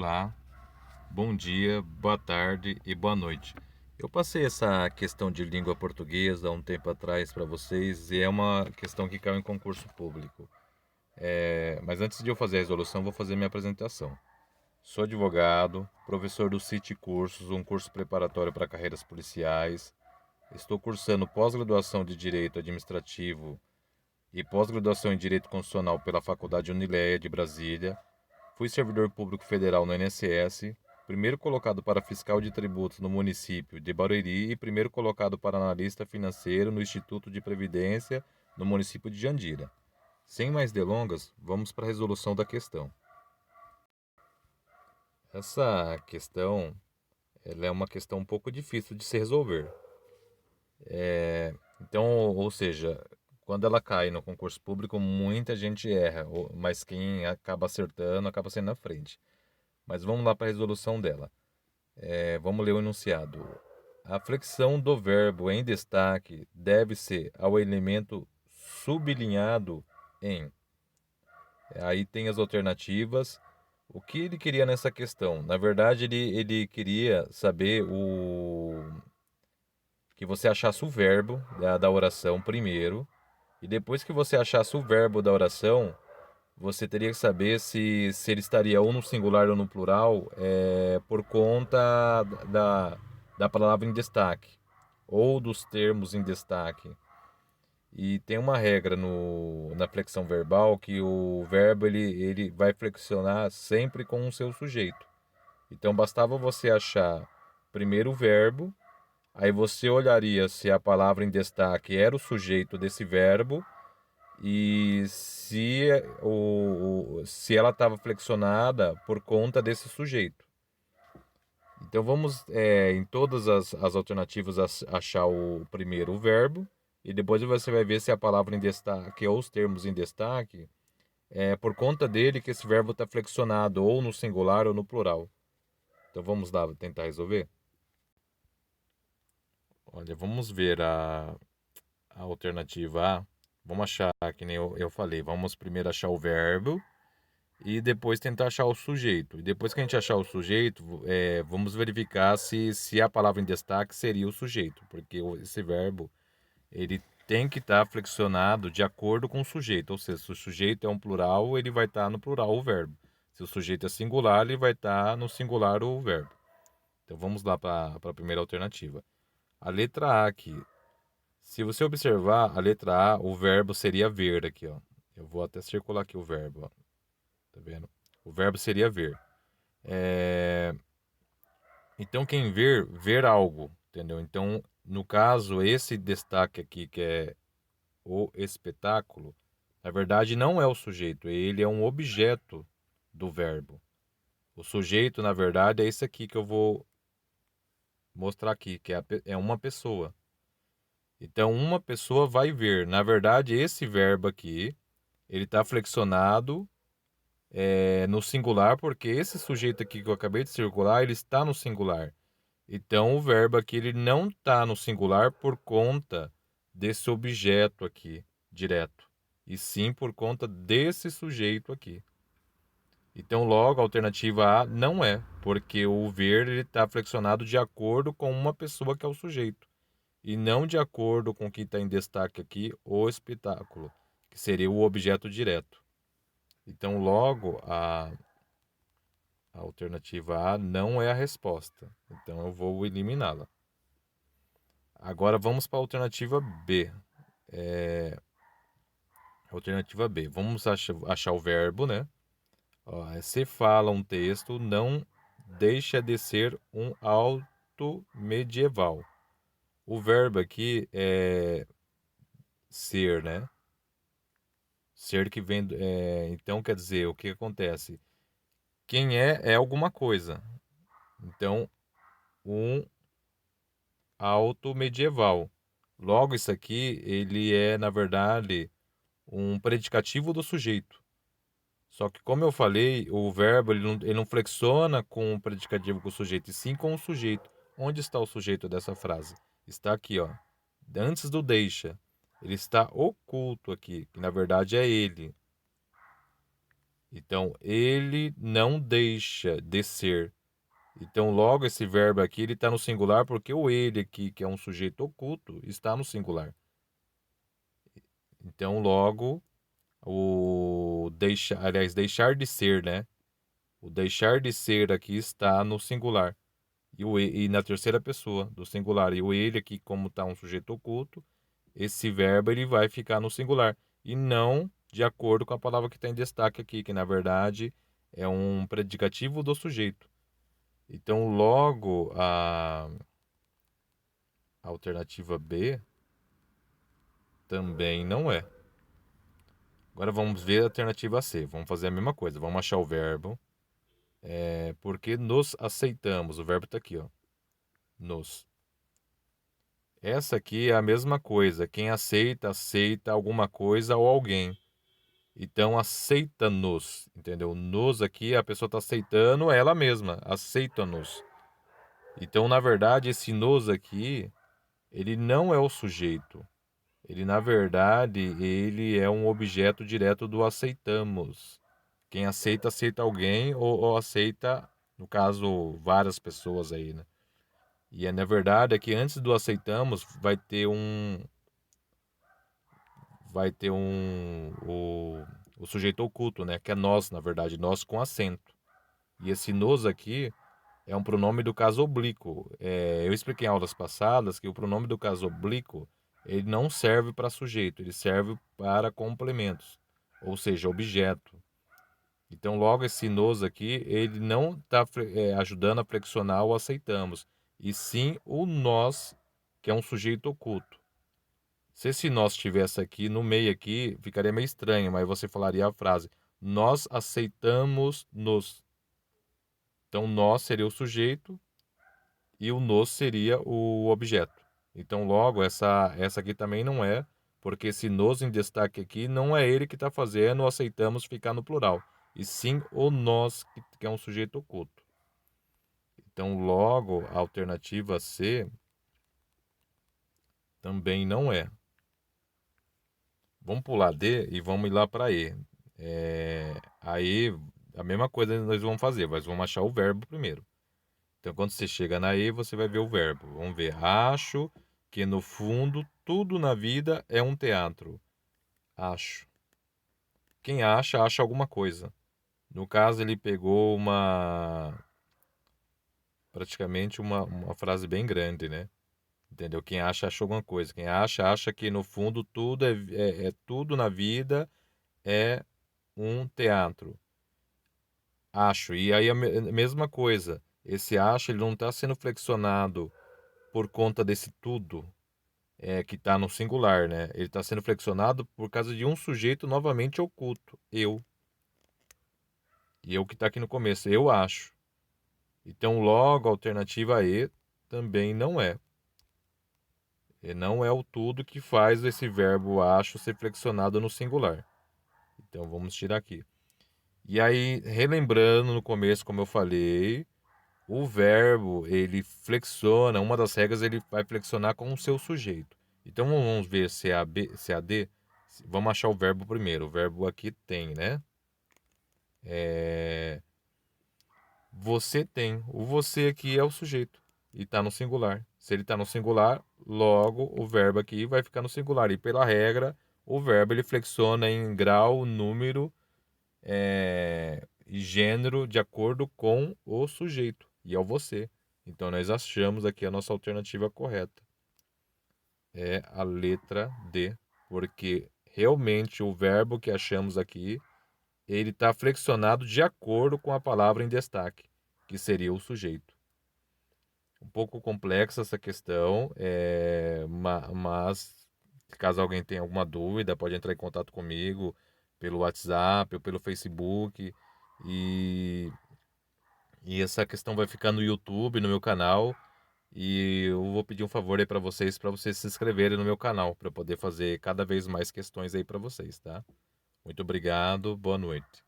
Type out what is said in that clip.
Olá, bom dia, boa tarde e boa noite. Eu passei essa questão de língua portuguesa há um tempo atrás para vocês e é uma questão que caiu em concurso público. Mas antes de eu fazer a resolução, vou fazer minha apresentação. Sou advogado, professor do CIT Cursos, um curso preparatório para carreiras policiais. Estou cursando pós-graduação de Direito Administrativo e pós-graduação em Direito Constitucional pela Faculdade Unileia de Brasília. Fui servidor público federal no INSS, primeiro colocado para fiscal de tributos no município de Barueri e primeiro colocado para analista financeiro no Instituto de Previdência no município de Jandira. Sem mais delongas, vamos para a resolução da questão. Essa questão, ela é uma questão um pouco difícil de se resolver. Então, ou seja, quando ela cai no concurso público, muita gente erra, mas quem acaba acertando acaba sendo na frente. Mas vamos lá para a resolução dela. Vamos ler o enunciado. A flexão do verbo em destaque deve ser ao elemento sublinhado em. Aí tem as alternativas. O que ele queria nessa questão? Na verdade, ele queria saber que você achasse o verbo da oração primeiro. E depois que você achasse o verbo da oração, você teria que saber se ele estaria ou no singular ou no plural, por conta da palavra em destaque ou dos termos em destaque. E tem uma regra na flexão verbal que o verbo ele vai flexionar sempre com o seu sujeito. Então bastava você achar primeiro o verbo, aí você olharia se a palavra em destaque era o sujeito desse verbo e se ela estava flexionada por conta desse sujeito. Então vamos em todas as alternativas achar o primeiro o verbo e depois você vai ver se a palavra em destaque ou os termos em destaque é por conta dele que esse verbo está flexionado ou no singular ou no plural. Então vamos lá tentar resolver? Olha, vamos ver a alternativa A. Vamos achar, que nem eu falei, vamos primeiro achar o verbo e depois tentar achar o sujeito. E depois que a gente achar o sujeito, vamos verificar se a palavra em destaque seria o sujeito, porque esse verbo ele tem que estar flexionado de acordo com o sujeito. Ou seja, se o sujeito é um plural, ele vai estar no plural o verbo. Se o sujeito é singular, ele vai estar no singular o verbo. Então vamos lá para a primeira alternativa. A letra A aqui. Se você observar a letra A, o verbo seria ver aqui, ó. Eu vou até circular aqui o verbo, ó. Tá vendo? O verbo seria ver. É... Então, quem ver, ver algo, entendeu? Então, no caso, esse destaque aqui, que é o espetáculo, na verdade não é o sujeito, ele é um objeto do verbo. O sujeito, na verdade, é esse aqui que eu vou mostrar aqui, que é uma pessoa. Então, uma pessoa vai ver. Na verdade, esse verbo aqui, ele está flexionado no singular, porque esse sujeito aqui que eu acabei de circular, ele está no singular. Então, o verbo aqui ele não está no singular por conta desse objeto aqui, direto, e sim por conta desse sujeito aqui. Então, logo, a alternativa A não é, porque o ver está flexionado de acordo com uma pessoa que é o sujeito, e não de acordo com o que está em destaque aqui, o espetáculo, que seria o objeto direto. Então, logo, a alternativa A não é a resposta. Então, eu vou eliminá-la. Agora vamos para a alternativa B. Alternativa B. Vamos achar o verbo, né? Ó, se fala um texto, não deixa de ser um auto medieval. O verbo aqui é ser, né? Ser que vem. Então quer dizer, o que acontece? Quem é alguma coisa. Então, um auto medieval. Logo, isso aqui, ele é, na verdade, um predicativo do sujeito. Só que, como eu falei, o verbo ele não flexiona com o predicativo com o sujeito, e sim com o sujeito. Onde está o sujeito dessa frase? Está aqui, ó. Antes do deixa. Ele está oculto aqui, que na verdade é ele. Então, ele não deixa de ser. Então, logo, esse verbo aqui, ele está no singular porque o ele aqui, que é um sujeito oculto, está no singular. Então, logo, o deixar, aliás, deixar de ser, né? O deixar de ser aqui está no singular. E na terceira pessoa do singular. E o ele aqui, como está um sujeito oculto, esse verbo ele vai ficar no singular. E não de acordo com a palavra que está em destaque aqui, que na verdade é um predicativo do sujeito. Então, logo, a alternativa B também não é. Agora vamos ver a alternativa C. Vamos fazer a mesma coisa. Vamos achar o verbo. Porque nos aceitamos. O verbo está aqui, ó. Nos. Essa aqui é a mesma coisa. Quem aceita, aceita alguma coisa ou alguém. Então, aceita-nos. Entendeu? Nos aqui, a pessoa está aceitando ela mesma. Aceita-nos. Então, na verdade, esse nos aqui, ele não é o sujeito. Ele, na verdade, ele é um objeto direto do aceitamos. Quem aceita, aceita alguém ou aceita, no caso, várias pessoas aí, né? E na verdade é que antes do aceitamos vai ter o sujeito oculto, né? Que é nós, na verdade, nós com acento. E esse nos aqui é um pronome do caso oblíquo. Eu expliquei em aulas passadas que o pronome do caso oblíquo ele não serve para sujeito, ele serve para complementos, ou seja, objeto. Então, logo esse nos aqui, ele não está ajudando a flexionar o aceitamos, e sim o nós, que é um sujeito oculto. Se esse nós estivesse aqui no meio aqui, ficaria meio estranho, mas você falaria a frase: nós aceitamos nos. Então, nós seria o sujeito e o nos seria o objeto. Então, logo, essa aqui também não é, porque esse nos em destaque aqui não é ele que está fazendo, aceitamos ficar no plural, e sim o nós, que é um sujeito oculto. Então, logo, a alternativa C também não é. Vamos pular D e vamos ir lá para E. Aí, a mesma coisa nós vamos fazer, mas vamos achar o verbo primeiro. Então, quando você chega na E, você vai ver o verbo. Vamos ver. Acho que, no fundo, tudo na vida é um teatro. Acho. Quem acha, acha alguma coisa. No caso, ele pegou praticamente uma frase bem grande, né? Entendeu? Quem acha, acha alguma coisa. Quem acha, acha que, no fundo, tudo tudo na vida é um teatro. Acho. E aí, a mesma coisa. Esse acho, ele não está sendo flexionado por conta desse tudo. Que está no singular, né? Ele está sendo flexionado por causa de um sujeito novamente oculto, eu. E eu que está aqui no começo, eu acho. Então, logo, a alternativa E também não é. E não é o tudo que faz esse verbo acho ser flexionado no singular. Então, vamos tirar aqui. E aí, relembrando no começo, como eu falei, o verbo, ele flexiona, uma das regras, ele vai flexionar com o seu sujeito. Então, vamos ver se é a B, se é a D. Vamos achar o verbo primeiro. O verbo aqui tem, né? Você tem. O você aqui é o sujeito e está no singular. Se ele está no singular, logo o verbo aqui vai ficar no singular. E pela regra, o verbo ele flexiona em grau, número e gênero de acordo com o sujeito. E é o você. Então nós achamos aqui a nossa alternativa correta. É a letra D, porque realmente o verbo que achamos aqui, ele está flexionado de acordo com a palavra em destaque, que seria o sujeito. Um pouco complexa essa questão, mas caso alguém tenha alguma dúvida, pode entrar em contato comigo pelo WhatsApp ou pelo Facebook. E, e essa questão vai ficar no YouTube, no meu canal. E eu vou pedir um favor aí para vocês se inscreverem no meu canal, para poder fazer cada vez mais questões aí para vocês, tá? Muito obrigado, boa noite.